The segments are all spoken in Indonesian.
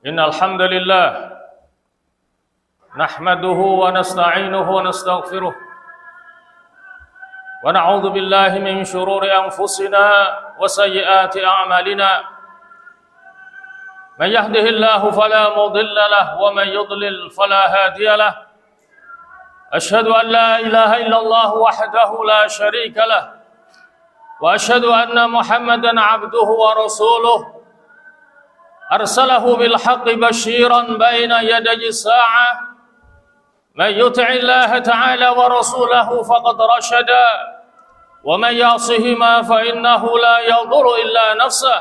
إن الحمد لله نحمده ونستعينه ونستغفره ونعوذ بالله من شرور أنفسنا وسيئات أعمالنا من يهده الله فلا مضل له ومن يضلل فلا هادي له أشهد أن لا إله إلا الله وحده لا شريك له وأشهد أن محمدا عبده ورسوله أرسله بالحق بشيرا بين يدي الساعة من يطع الله تعالى ورسوله فقد رشد ومن يعصهما فإنه لا يضر إلا نفسه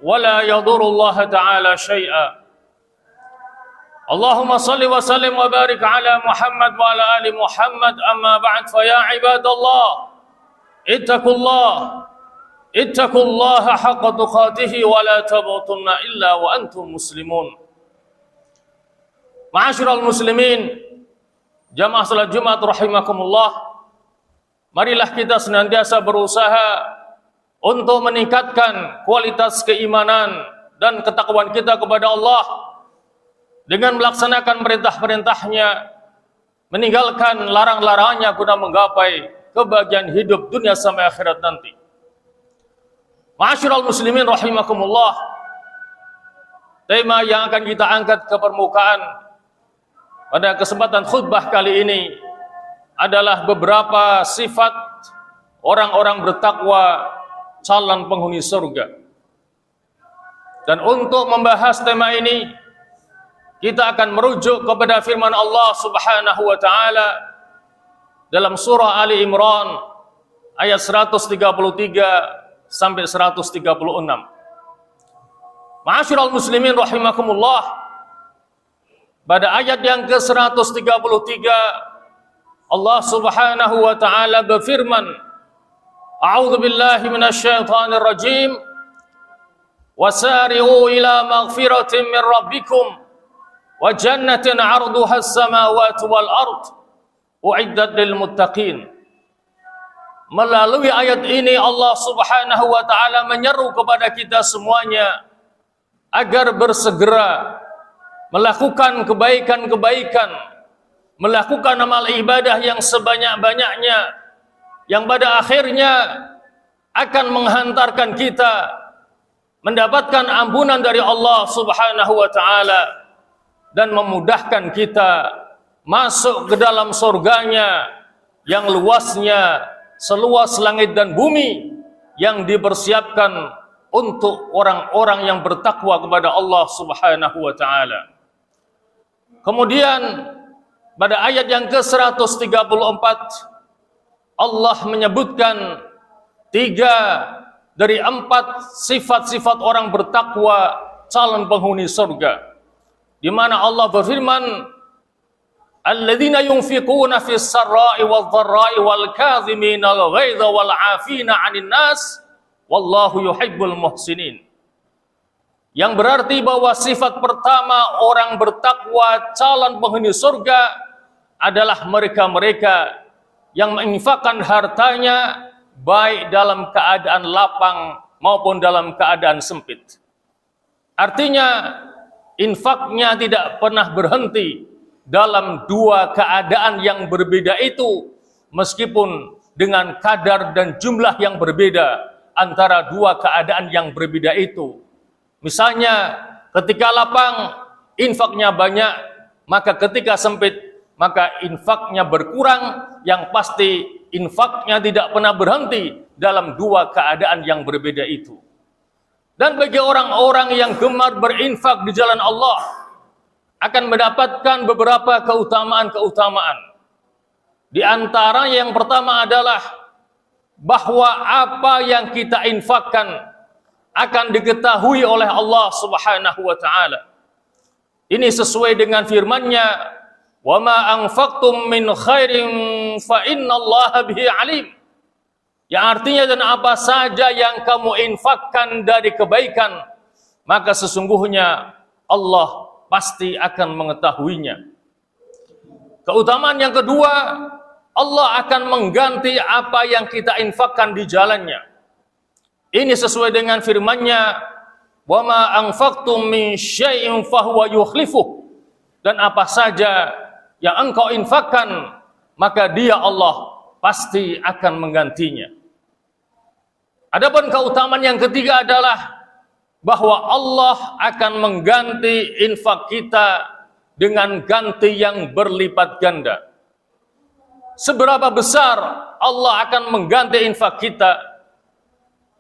ولا يضر الله تعالى شيئا اللهم صل وسلم وبارك على محمد وعلى آل محمد أما بعد فيا عباد الله اتقوا الله حق تقاته ولا تموتن إلا وأنتم مسلمون. Ma'asyiral muslimin, jamaah salat Jumat rahimakumullah, marilah kita senantiasa berusaha untuk meningkatkan kualitas keimanan dan ketakwaan kita kepada Allah dengan melaksanakan perintah-perintahnya, meninggalkan larang-larangannya guna menggapai kebahagiaan hidup dunia sampai akhirat nanti. Ma'asyiral muslimin rahimakumullah, tema yang akan kita angkat ke permukaan pada kesempatan khutbah kali ini adalah beberapa sifat orang-orang bertakwa calon penghuni surga. Dan untuk membahas tema ini, kita akan merujuk kepada firman Allah Subhanahu wa taala dalam surah Ali Imran ayat 133 sampai 136. Ma'asyiral muslimin rahimakumullah, pada ayat yang ke-133 Allah Subhanahu wa taala berfirman, A'udzu billahi minasyaitonir rajim, wasari'u ila maghfiratin min rabbikum wa jannatin 'arduha as-samawati wal ard u'iddat lil muttaqin. Melalui ayat ini Allah Subhanahu wa taala menyeru kepada kita semuanya agar bersegera melakukan kebaikan-kebaikan, melakukan amal ibadah yang sebanyak-banyaknya, yang pada akhirnya akan menghantarkan kita mendapatkan ampunan dari Allah Subhanahu wa taala dan memudahkan kita masuk ke dalam surganya yang luasnya seluas langit dan bumi, yang dipersiapkan untuk orang-orang yang bertakwa kepada Allah Subhanahu wa taala. Kemudian pada ayat yang ke-134 Allah menyebutkan 3 dari 4 sifat-sifat orang bertakwa calon penghuni surga, di mana Allah berfirman, alladzina yunfiquna fis sarra'i wal dharra'i wal kadhimina al ghaidha wal 'afina 'anil nas wallahu yuhibbul muhsinin. Yang berarti bahwa sifat pertama orang bertakwa calon penghuni surga adalah mereka-mereka yang menginfakkan hartanya baik dalam keadaan lapang maupun dalam keadaan sempit. Artinya infaknya tidak pernah berhenti dalam 2 keadaan yang berbeda itu, meskipun dengan kadar dan jumlah yang berbeda antara 2 keadaan yang berbeda itu. Misalnya ketika lapang infaknya banyak, maka ketika sempit maka infaknya berkurang. Yang pasti infaknya tidak pernah berhenti dalam 2 keadaan yang berbeda itu. Dan bagi orang-orang yang gemar berinfak di jalan Allah akan mendapatkan beberapa keutamaan-keutamaan. Di antara yang pertama adalah bahwa apa yang kita infakkan akan diketahui oleh Allah Subhanahu wa taala. Ini sesuai dengan firman-Nya, "Wa ma anfaqtum min khairin fa innallaha bihi alim." Yang artinya, dan apa saja yang kamu infakkan dari kebaikan, maka sesungguhnya Allah pasti akan mengetahuinya. Keutamaan yang kedua, Allah akan mengganti apa yang kita infakkan di jalannya. Ini sesuai dengan firman-Nya, wa ma anfaqtum min syai'in fahuwa yukhlifuh, dan apa saja yang engkau infakkan maka Dia Allah pasti akan menggantinya. Adapun keutamaan yang ketiga adalah bahwa Allah akan mengganti infak kita dengan ganti yang berlipat ganda. Seberapa besar Allah akan mengganti infak kita?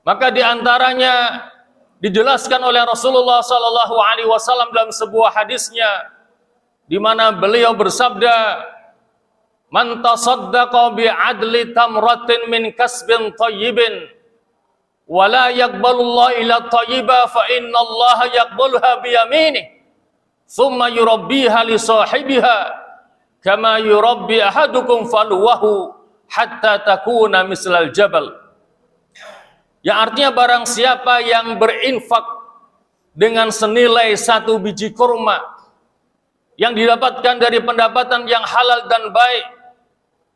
Maka di antaranya dijelaskan oleh Rasulullah sallallahu alaihi wasallam dalam sebuah hadisnya, di mana beliau bersabda, "Man tasaddaqa bi adli tamratin min kasbin thayyibin wa la yaqbalu Allah illa thayyiba fa inna Allah yaqbaluha bi yaminih thumma yurabbiha li sahibiha kama yurabbi ahadukum falwahu hatta takuna mislal jabal." Yang artinya barang siapa yang berinfak dengan senilai 1 biji kurma yang didapatkan dari pendapatan yang halal dan baik,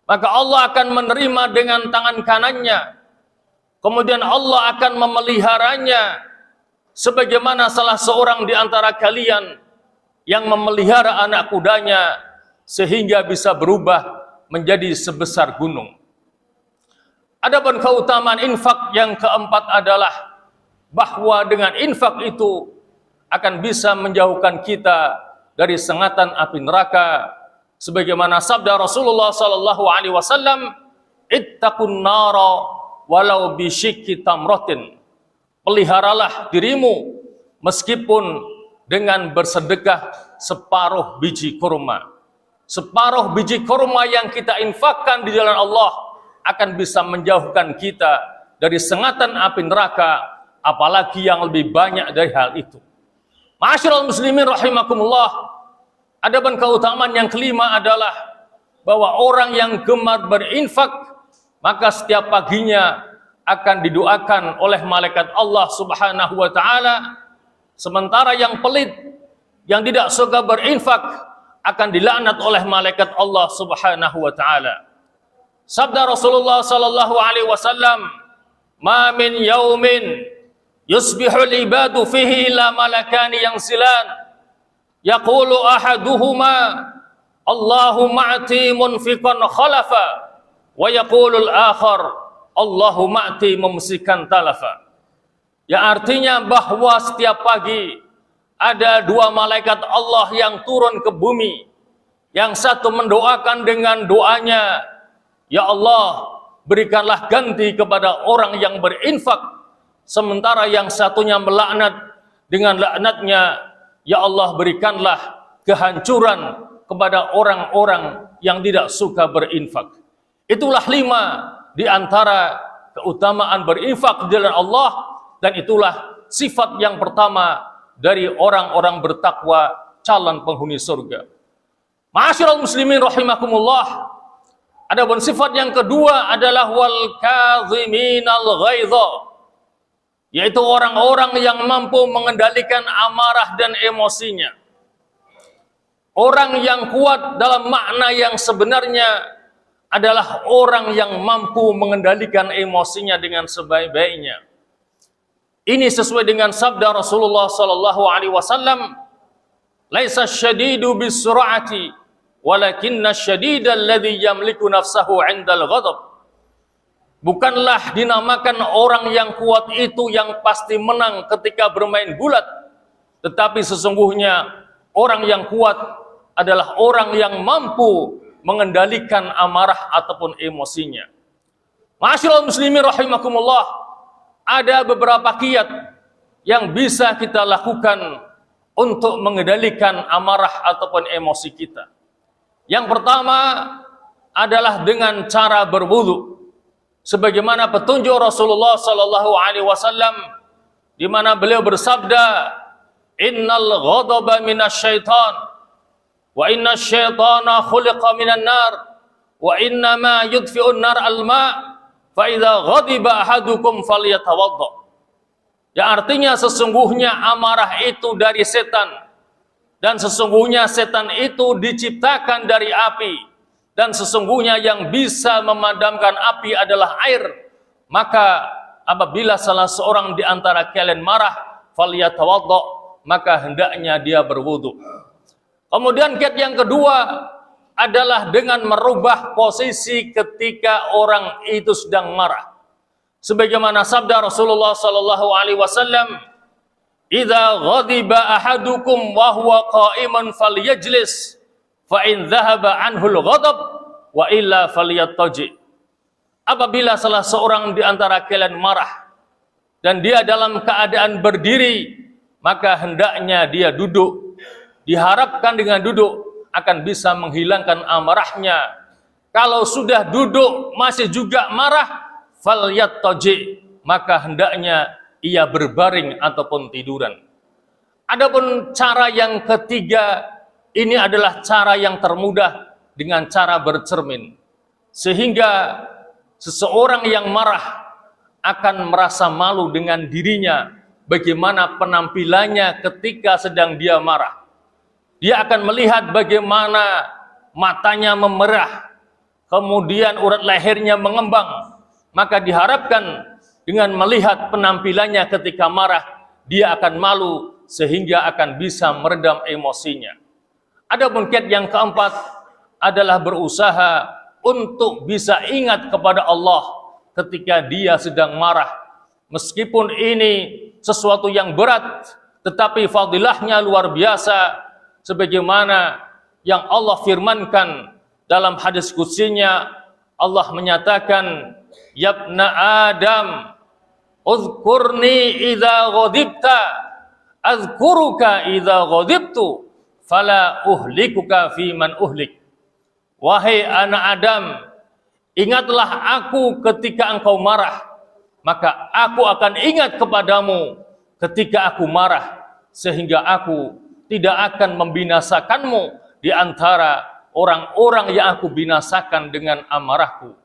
maka Allah akan menerima dengan tangan kanannya. Kemudian Allah akan memeliharanya sebagaimana salah seorang di antara kalian yang memelihara anak kudanya sehingga bisa berubah menjadi sebesar gunung. Adapun keutamaan infak yang keempat adalah bahwa dengan infak itu akan bisa menjauhkan kita dari sengatan api neraka, sebagaimana sabda Rasulullah sallallahu alaihi wasallam, "Ittaqun nara walau bisyikki tamratin." Peliharalah dirimu meskipun dengan bersedekah separuh biji kurma. Separuh biji kurma yang kita infakkan di jalan Allah akan bisa menjauhkan kita dari sengatan api neraka, apalagi yang lebih banyak dari hal itu. Ma'asyiral muslimin rahimakumullah. Adapun keutamaan yang kelima adalah bahwa orang yang gemar berinfak, maka setiap paginya akan didoakan oleh malaikat Allah Subhanahu wa taala, sementara yang pelit, yang tidak suka berinfak, akan dilaknat oleh malaikat Allah Subhanahu wa taala. Sabda Rasulullah sallallahu alaihi wasallam, "Ma min yaumin yusbihul ibadu fihi illa malakani yanzilan yaqulu ahaduhuma Allahumma a'ti munfiqan khalafa wa yaqulu al-akhar Allahumma a'ti mumsikan talafa." Ya, artinya bahwa setiap pagi ada 2 malaikat Allah yang turun ke bumi. Yang satu mendoakan dengan doanya, "Ya Allah, berikanlah ganti kepada orang yang berinfak." Sementara yang satunya melaknat dengan laknatnya, "Ya Allah, berikanlah kehancuran kepada orang-orang yang tidak suka berinfak." Itulah 5 di antara keutamaan berinfak di jalan Allah, dan itulah sifat yang pertama dari orang-orang bertakwa, calon penghuni surga. Ma'asyiral muslimin rahimakumullah. Adapun sifat yang kedua adalah wal kadhiminal ghaidha, yaitu orang-orang yang mampu mengendalikan amarah dan emosinya. Orang yang kuat dalam makna yang sebenarnya adalah orang yang mampu mengendalikan emosinya dengan sebaik-baiknya. Ini sesuai dengan sabda Rasulullah sallallahu alaihi wasallam, "Laisa syadidu bisur'ati, walakinna syadida alladhi yamliku nafsahu 'indal ghadab." Bukanlah dinamakan orang yang kuat itu yang pasti menang ketika bermain gulat, tetapi sesungguhnya orang yang kuat adalah orang yang mampu mengendalikan amarah ataupun emosinya. Ma'asyiral muslimin rahimakumullah. Ada beberapa kiat yang bisa kita lakukan untuk mengendalikan amarah ataupun emosi kita. Yang pertama adalah dengan cara berwudu, sebagaimana petunjuk Rasulullah sallallahu alaihi wasallam, di mana beliau bersabda, "Innal ghadaba minasyaitan wa innasyaitana khuliqa minan nar wa innama yudfi'un nar al-ma' fa idza ghadiba ahadukum falyatawadda." Ya, artinya sesungguhnya amarah itu dari setan, dan sesungguhnya setan itu diciptakan dari api, dan sesungguhnya yang bisa memadamkan api adalah air. Maka apabila salah seorang di antara kalian marah, falyatawadda, maka hendaknya dia berwudu. Kemudian kiat yang kedua adalah dengan merubah posisi ketika orang itu sedang marah. Sebagaimana sabda Rasulullah sallallahu alaihi wasallam, "Idza ghadiba ahadukum wa huwa qa'iman falyajlis, fa in dhahaba anhu al-ghadab wa illa falyattaji." Apabila salah seorang di antara kalian marah dan dia dalam keadaan berdiri, maka hendaknya dia duduk. Diharapkan dengan duduk akan bisa menghilangkan amarahnya. Kalau sudah duduk masih juga marah, falyattaji, maka hendaknya ia berbaring ataupun tiduran. Adapun cara yang ketiga, ini adalah cara yang termudah dengan cara bercermin. Sehingga seseorang yang marah akan merasa malu dengan dirinya, bagaimana penampilannya ketika sedang dia marah. Dia akan melihat bagaimana matanya memerah, kemudian urat lehernya mengembang. Maka diharapkan dengan melihat penampilannya ketika marah, dia akan malu sehingga akan bisa meredam emosinya. Adapun kiat yang keempat adalah berusaha untuk bisa ingat kepada Allah ketika dia sedang marah. Meskipun ini sesuatu yang berat, tetapi fadilahnya luar biasa. Sebagaimana yang Allah firmankan dalam hadis qudsinya, Allah menyatakan, "Yabna Adam, uzkurni idza ghadibta, azkuruka idza ghadibtu, fala uhlikuka fi man uhlik." Wahai anak Adam, ingatlah aku ketika engkau marah, maka aku akan ingat kepadamu ketika aku marah, sehingga aku tidak akan membinasakanmu di antara orang-orang yang aku binasakan dengan amarahku.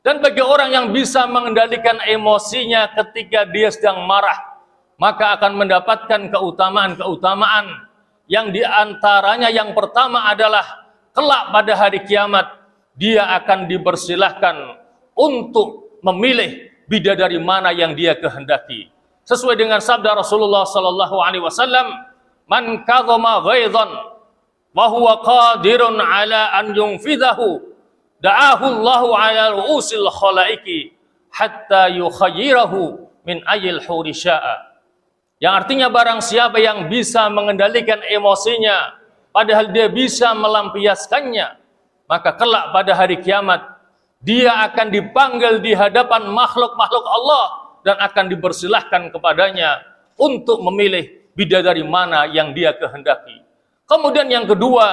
Dan bagi orang yang bisa mengendalikan emosinya ketika dia sedang marah, maka akan mendapatkan keutamaan-keutamaan yang diantaranya yang pertama adalah kelak pada hari kiamat dia akan dipersilahkan untuk memilih bidadari mana yang dia kehendaki. Sesuai dengan sabda Rasulullah sallallahu alaihi wasallam, "Man kadhama ghaidhan wa huwa qadirun ala an yunfidhahu, da'ahu Allahu ala ru'usil khalaiki hatta yukhayyirahu min ayil huri sya'a." Yang artinya barang siapa yang bisa mengendalikan emosinya padahal dia bisa melampiaskannya, maka kelak pada hari kiamat dia akan dipanggil di hadapan makhluk-makhluk Allah dan akan dipersilahkan kepadanya untuk memilih bidadari mana yang dia kehendaki. Kemudian yang kedua,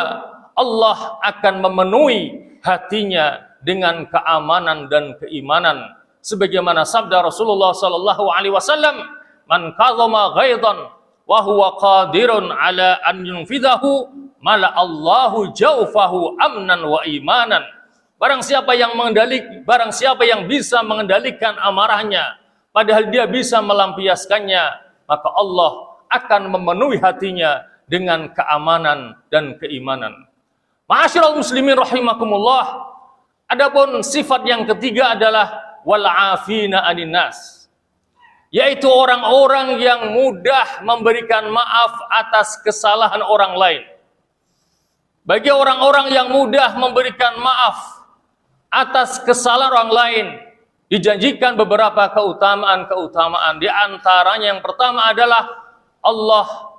Allah akan memenuhi hatinya dengan keamanan dan keimanan. Sebagaimana sabda Rasulullah sallallahu alaihi wasallam, "Man kadhama ghaidhan wa huwa qadirun ala an yunfidhahu, mala Allahu jawfahu amnan wa imanan." Barang siapa yang bisa mengendalikan amarahnya padahal dia bisa melampiaskannya, maka Allah akan memenuhi hatinya dengan keamanan dan keimanan. Ma'asyiral muslimin rahimakumullah. Adapun sifat yang ketiga adalah wal afina anin nas, yaitu orang-orang yang mudah memberikan maaf atas kesalahan orang lain. Bagi orang-orang yang mudah memberikan maaf atas kesalahan orang lain, dijanjikan beberapa keutamaan-keutamaan. Di antaranya yang pertama adalah Allah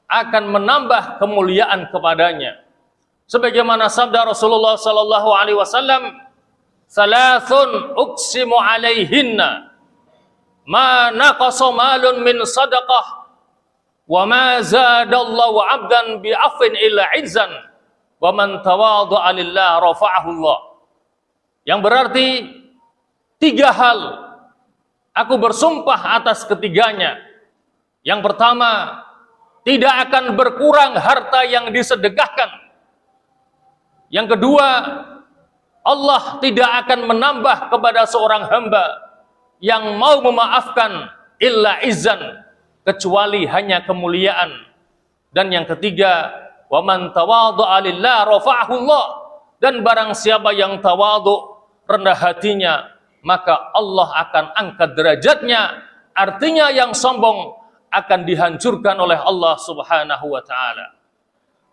akan menambah kemuliaan kepadanya. Sebagaimana sabda Rasulullah sallallahu alaihi wasallam, "Salasun uqsimu alaihinna ma naqasa malun min sadaqah wa ma zadallahu 'abdan bi 'afwin illa 'izzan wa man tawadha'a lillah rafa'ahu Allah." Yang berarti tiga hal aku bersumpah atas ketiganya. Yang pertama, tidak akan berkurang harta yang disedekahkan. Yang kedua, Allah tidak akan menambah kepada seorang hamba yang mau memaafkan illa izzan, kecuali hanya kemuliaan. Dan yang ketiga, wa man tawadha'a lillah rafa'ahu Allah, dan barang siapa yang tawadhu, rendah hatinya, maka Allah akan angkat derajatnya. Artinya yang sombong akan dihancurkan oleh Allah Subhanahu wa taala.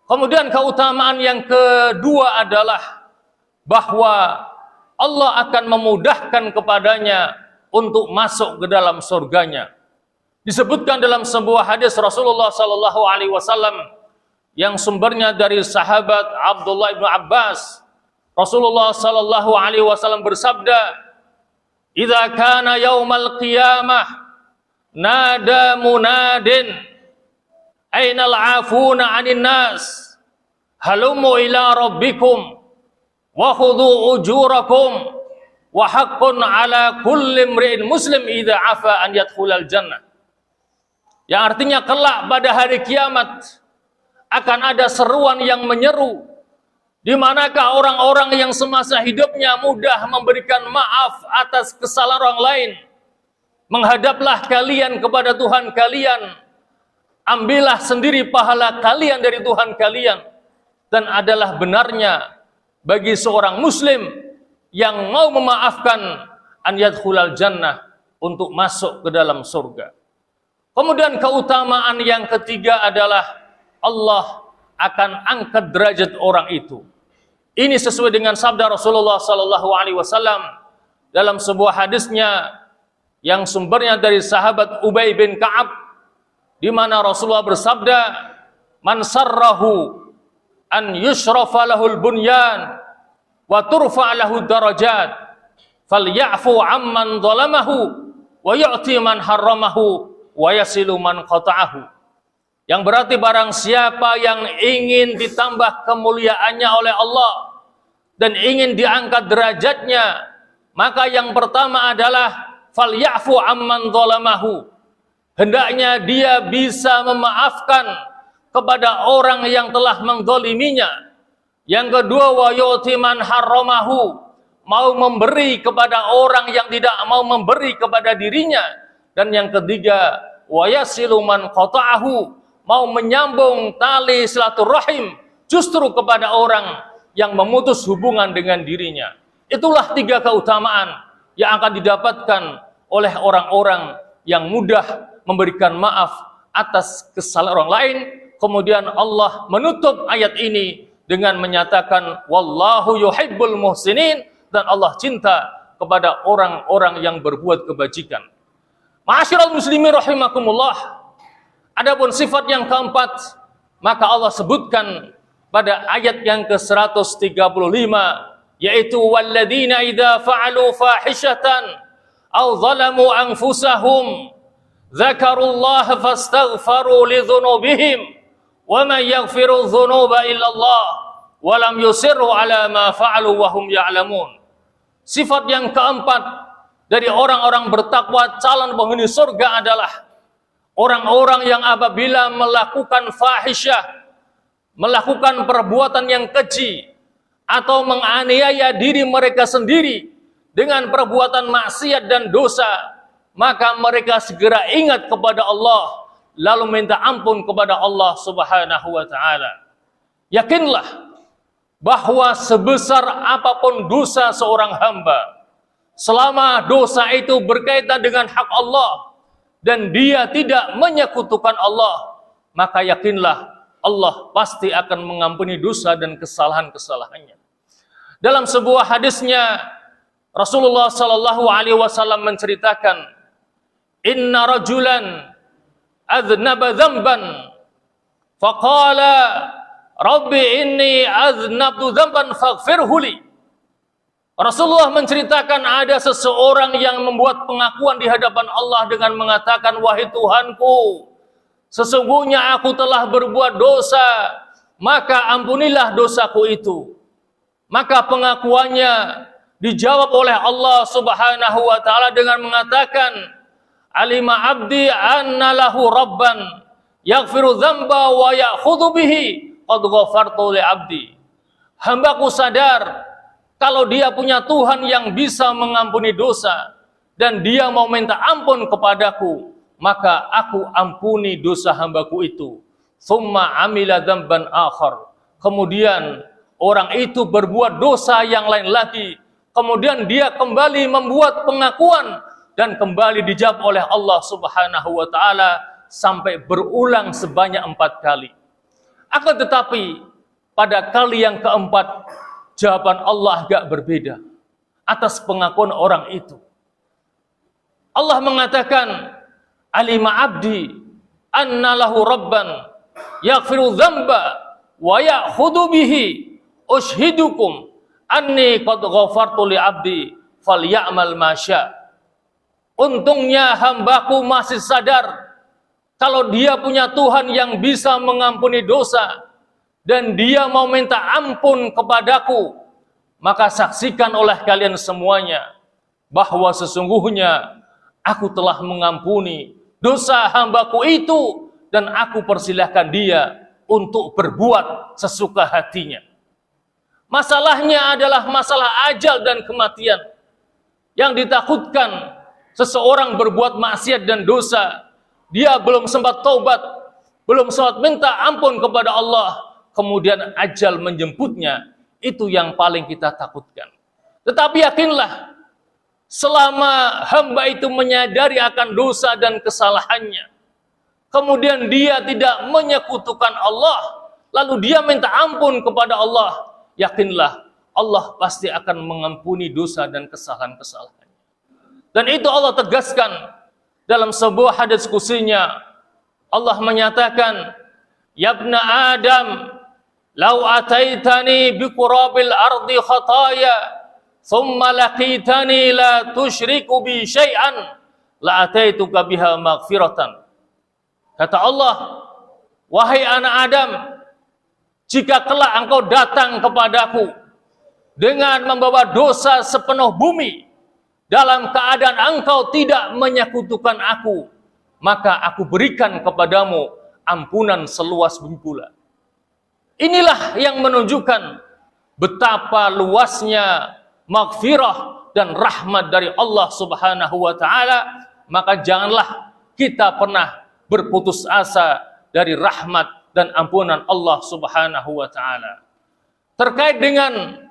Kemudian keutamaan yang kedua adalah bahwa Allah akan memudahkan kepadanya untuk masuk ke dalam surganya. Disebutkan dalam sebuah hadis Rasulullah sallallahu alaihi wasallam yang sumbernya dari sahabat Abdullah bin Abbas. Rasulullah sallallahu alaihi wasallam bersabda, "Idza kana yaumal qiyamah nada munadin ainal afuna 'anil nas halumu ila rabbikum wa khudhu ujurakum wa haqqun 'ala kulli imri'in muslim idza 'afa an yadkhulal jannah." Yang artinya kelak pada hari kiamat akan ada seruan yang menyeru, di manakah orang-orang yang semasa hidupnya mudah memberikan maaf atas kesalahan orang lain. Menghadaplah kalian kepada Tuhan kalian, ambillah sendiri pahala kalian dari Tuhan kalian, dan adalah benarnya bagi seorang muslim yang mau memaafkan an yadkhulal jannah, untuk masuk ke dalam surga. Kemudian keutamaan yang ketiga adalah Allah akan angkat derajat orang itu. Ini sesuai dengan sabda Rasulullah sallallahu alaihi wasallam dalam sebuah hadisnya yang sumbernya dari sahabat Ubay bin Ka'ab, di mana Rasulullah bersabda, "Man sarrahu an yushrafa lahul bunyan wa turfa lahu darajat falyafu amman zalamahu wa yu'ti man harramahu wa yasilu man qata'ahu." Yang berarti barang siapa yang ingin ditambah kemuliaannya oleh Allah dan ingin diangkat derajatnya, maka yang pertama adalah falyafu amman zalamahu. Hendaknya dia bisa memaafkan kepada orang yang telah menzaliminya. Yang kedua, wa yu'ti man harramahu, mau memberi kepada orang yang tidak mau memberi kepada dirinya. Dan yang ketiga, wa yasilu man qata'ahu, mau menyambung tali silaturahim justru kepada orang yang memutus hubungan dengan dirinya. Itulah tiga keutamaan yang akan didapatkan oleh orang-orang yang mudah memberikan maaf atas kesalahan orang lain. Kemudian Allah menutup ayat ini dengan menyatakan wallahu yuhibbul muhsinin, dan Allah cinta kepada orang-orang yang berbuat kebajikan. Ma'asyiral muslimin rahimakumullah. Adapun sifat yang keempat, maka Allah sebutkan pada ayat yang ke-135, yaitu walladzina idza fa'alu fahishatan aw zalamu anfusahum dzakarullaha fastaghfaru lidzunubihim wa man yaghfiru dzunuba illallah wa lam yusirru ala ma fa'alu wa hum ya'lamun. Sifat yang keempat dari orang-orang bertakwa calon penghuni surga adalah orang-orang yang apabila melakukan fahisyah, melakukan perbuatan yang keji, atau menganiaya diri mereka sendiri dengan perbuatan maksiat dan dosa, maka mereka segera ingat kepada Allah, lalu minta ampun kepada Allah Subhanahu wa ta'ala. Yakinlah bahwa sebesar apapun dosa seorang hamba, selama dosa itu berkaitan dengan hak Allah dan dia tidak menyekutukan Allah, maka yakinlah Allah pasti akan mengampuni dosa dan kesalahan-kesalahannya. Dalam sebuah hadisnya, Rasulullah sallallahu alaihi wasallam menceritakan, "Inna rajulan adznaba dzamban faqala Rabbi inni aznabtu dzamban faghfirhu li." Rasulullah menceritakan ada seseorang yang membuat pengakuan di hadapan Allah dengan mengatakan, "Wahai Tuhanku, sesungguhnya aku telah berbuat dosa, maka ampunilah dosaku itu." Maka pengakuannya dijawab oleh Allah Subhanahu wa ta'ala dengan mengatakan, "Alima abdi anna lahu rabban yaghfiru dzamba wa ya'khudhu bihi qad ghafartu li abdi." Hambaku sadar kalau dia punya Tuhan yang bisa mengampuni dosa dan dia mau minta ampun kepadaku, maka aku ampuni dosa hambaku itu. Tsumma amila dzamban akhar. Kemudian orang itu berbuat dosa yang lain lagi. Kemudian dia kembali membuat pengakuan dan kembali dijawab oleh Allah Subhanahu wa ta'ala sampai berulang sebanyak 4 kali. Akan tetapi pada kali yang keempat, jawaban Allah agak berbeda atas pengakuan orang itu. Allah mengatakan, alima abdi anna lahu rabban yaghfiru dzamba wa ya'khudhu bihi ushidukum anni qad ghafartu li abdi falyamal ma syaa. Untungnya hambaku masih sadar kalau dia punya Tuhan yang bisa mengampuni dosa dan dia mau minta ampun kepadaku, maka saksikan oleh kalian semuanya bahwa sesungguhnya aku telah mengampuni dosa hambaku itu dan aku persilahkan dia untuk berbuat sesuka hatinya. Masalahnya adalah masalah ajal dan kematian. Yang ditakutkan seseorang berbuat maksiat dan dosa, dia belum sempat taubat, belum sempat minta ampun kepada Allah, kemudian ajal menjemputnya. Itu yang paling kita takutkan. Tetapi yakinlah, selama hamba itu menyadari akan dosa dan kesalahannya, kemudian dia tidak menyekutukan Allah, lalu dia minta ampun kepada Allah, yakinlah Allah pasti akan mengampuni dosa dan kesalahan-kesalahannya. Dan itu Allah tegaskan dalam sebuah hadis qudsinya. Allah menyatakan, ya ibna Adam, lau ataitani biqurabil ardi khataya thumma laqitani la tusyriku bi syai'an la ataituka biha maghfiratan. Kata Allah, wahai anak Adam, jika kelak engkau datang kepadaku dengan membawa dosa sepenuh bumi, dalam keadaan engkau tidak menyekutukan aku, maka aku berikan kepadamu ampunan seluas bumi pula. Inilah yang menunjukkan betapa luasnya maghfirah dan rahmat dari Allah Subhanahu wa taala. Maka janganlah kita pernah berputus asa dari rahmat dan ampunan Allah Subhanahu wa taala. Terkait dengan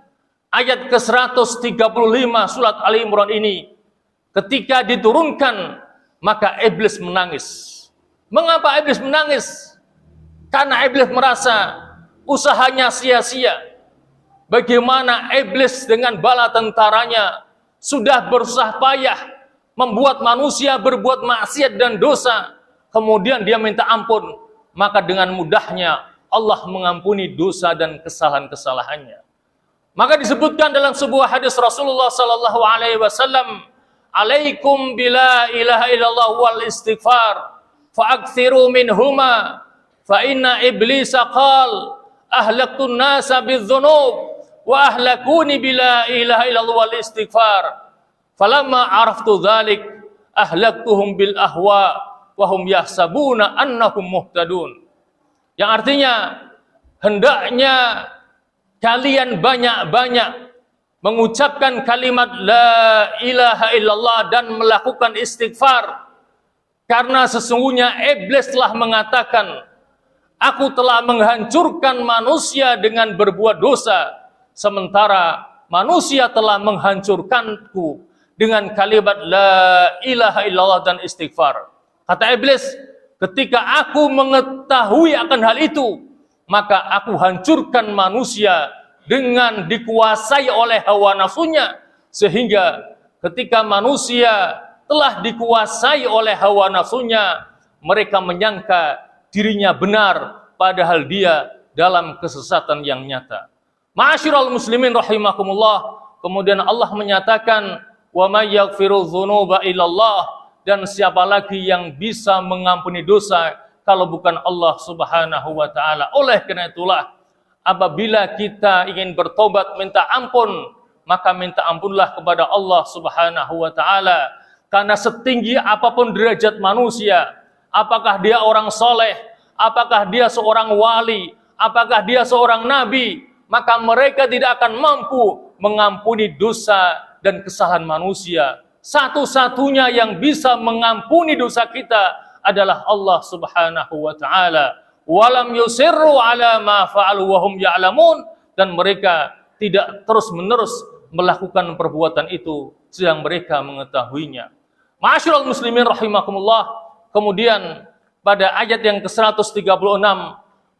ayat ke-135 surat Ali Imran ini, ketika diturunkan, maka iblis menangis. Mengapa iblis menangis? Karena iblis merasa usahanya sia-sia. Bagaimana iblis dengan bala tentaranya sudah berusaha payah membuat manusia berbuat maksiat dan dosa, kemudian dia minta ampun, maka dengan mudahnya Allah mengampuni dosa dan kesalahan-kesalahannya. Maka disebutkan dalam sebuah hadis Rasulullah sallallahu alaihi wasallam, "Alaikum bila ilaha illallah wal istighfar, fa'aktsiru minhuma, fa inna iblisa qala ahlaqtun nasa bidzunub wa ahlakuni bila ilaha illallah wal istighfar. Falamma araftu dzalik ahlaktuhum bil ahwa wa hum yahsabuna annahum muhtadun." Yang artinya, hendaknya kalian banyak-banyak mengucapkan kalimat la ilaha illallah dan melakukan istighfar, karena sesungguhnya iblis telah mengatakan, aku telah menghancurkan manusia dengan berbuat dosa, sementara manusia telah menghancurkanku dengan kalimat la ilaha illallah dan istighfar. Kata iblis, ketika aku mengetahui akan hal itu, maka aku hancurkan manusia dengan dikuasai oleh hawa nafsunya, sehingga ketika manusia telah dikuasai oleh hawa nafsunya, mereka menyangka dirinya benar, padahal dia dalam kesesatan yang nyata. Ma'asyiral muslimin rahimakumullah, kemudian Allah menyatakan, wa may yaghfiru dzunuba illallah, dan siapa lagi yang bisa mengampuni dosa kalau bukan Allah Subhanahu wa taala. Oleh karena itulah, apabila kita ingin bertobat minta ampun, maka minta ampunlah kepada Allah Subhanahu wa taala. Karena setinggi apapun derajat manusia, apakah dia orang soleh, apakah dia seorang wali, apakah dia seorang nabi, maka mereka tidak akan mampu mengampuni dosa dan kesalahan manusia. Satu-satunya yang bisa mengampuni dosa kita adalah Allah Subhanahu wa taala. Walam yusirru ala ma fa'alu wa hum ya'lamun, dan mereka tidak terus-menerus melakukan perbuatan itu sedang mereka mengetahuinya. Ma'asyiral muslimin rahimakumullah, kemudian pada ayat yang ke-136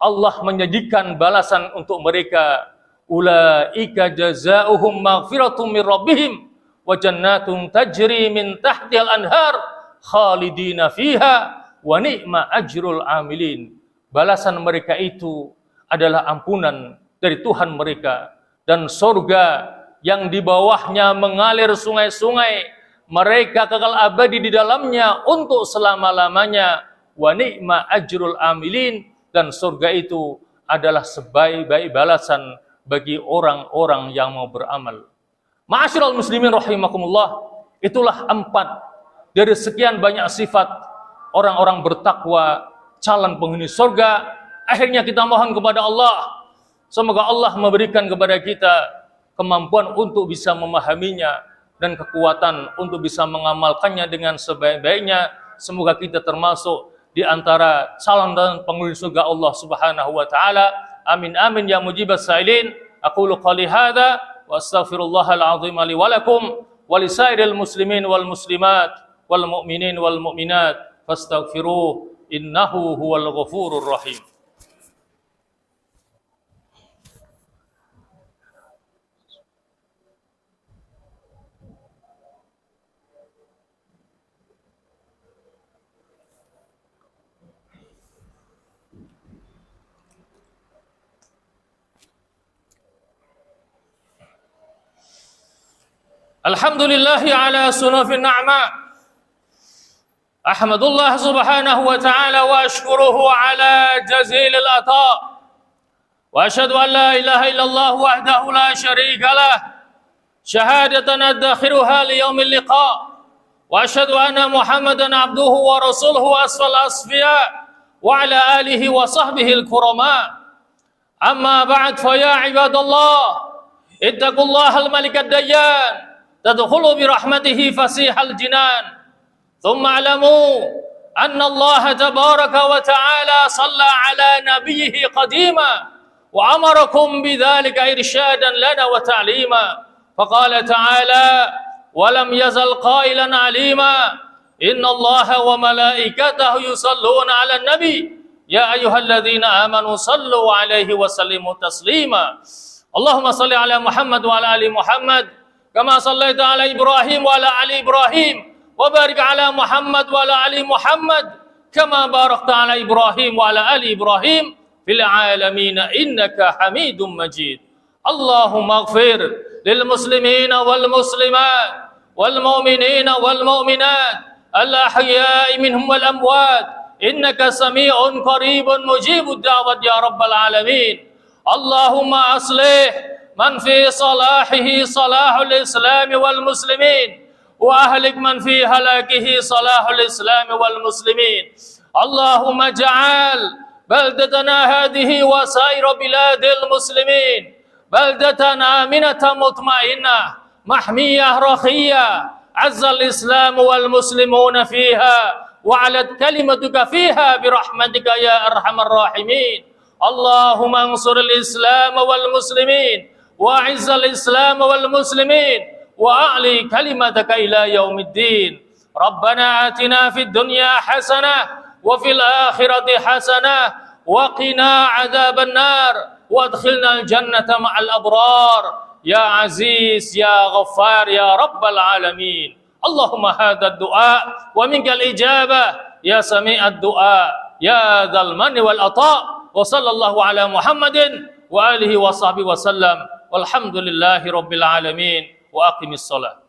Allah menjanjikan balasan untuk mereka. Ulaika jazaohum maghfiratum mir rabbihim wa jannatun tajri min tahtihal anhar khalidina fiha wa ni'ma ajrul amilin. Balasan mereka itu adalah ampunan dari Tuhan mereka dan surga yang di bawahnya mengalir sungai-sungai, mereka kekal abadi di dalamnya untuk selama-lamanya. Wa ni'ma ajrul amilin, dan surga itu adalah sebaik-baik balasan bagi orang-orang yang mau beramal. Ma'asyiral muslimin rahimakumullah, itulah 4 dari sekian banyak sifat orang-orang bertakwa, calon penghuni surga. Akhirnya kita mohon kepada Allah, semoga Allah memberikan kepada kita kemampuan untuk bisa memahaminya dan kekuatan untuk bisa mengamalkannya dengan sebaik-baiknya. Semoga kita termasuk di antara calon dan penghuni surga Allah Subhanahu wa taala. Amin amin ya mujibas sa'ilin. Aqulu qali hadza wa astaghfirullahal azim li wa lakum wa lisairil muslimin wal muslimat wal mu'minin wal mu'minat fastaghfiruh innahu huwal ghafurur rahim. Alhamdulillahi ala sunufin na'ma. Ahmadullah subhanahu wa ta'ala wa ashkuruhu ala jazilil ata. Wa ashhadu an la ilaha illallah wahdahu la sharika lah. Syahadatan adakhiruha li yaumil liqa. Wa ashhadu anna Muhammadan abduhu wa rasuluhu asfal asfiya. Wa ala alihi wa sahbihi al-kurama. Amma ba'd fa ya ibadallah. Ittaqullaha al-malik ad-dayyan. تدخلوا برحمته فسيح الجنان ثم اعلموا أن الله تبارك وتعالى صلى على نبيه قديما وأمركم بذلك إرشادا لنا وتعليما فقال تعالى ولم يزل قائلا عليما إن الله وملائكته يصلون على النبي يا أيها الذين آمنوا صلوا عليه وسلموا تسليما اللهم صل على محمد وعلى آل محمد كما صليت على إبراهيم وعلى آل إبراهيم وبارك على محمد وعلى آل محمد كما باركت على إبراهيم وعلى آل إبراهيم في العالمين إنك حميد مجيد اللهم اغفر للمسلمين والمسلمات والمؤمنين والمؤمنات الأحياء منهم والأموات إنك سميع قريب مجيب الدعوة يا رب العالمين اللهم أصلح من في صلاحه صلاح الإسلام والمسلمين وأهلك من في هلاكه صلاح الإسلام والمسلمين اللهم اجعل بلدتنا هذه وسائر بلاد المسلمين بلدة آمنة مطمئنة محمية رخية عز الإسلام والمسلمون فيها وعلت كلمتك فيها برحمتك يا أرحم الراحمين اللهم انصر الإسلام والمسلمين وأعز الإسلام والمسلمين وأعلي كلمتك إلى يوم الدين ربنا آتنا في الدنيا حسنة وفي الآخرة حسنة وقنا عذاب النار وادخلنا الجنة مع الأبرار يا عزيز يا غفار يا رب العالمين اللهم هذا الدعاء ومنك الإجابة يا سميع الدعاء يا ذا المن والعطاء وصلى الله على محمد وآله وصحبه وسلم والحمد لله رب العالمين وأقم الصلاة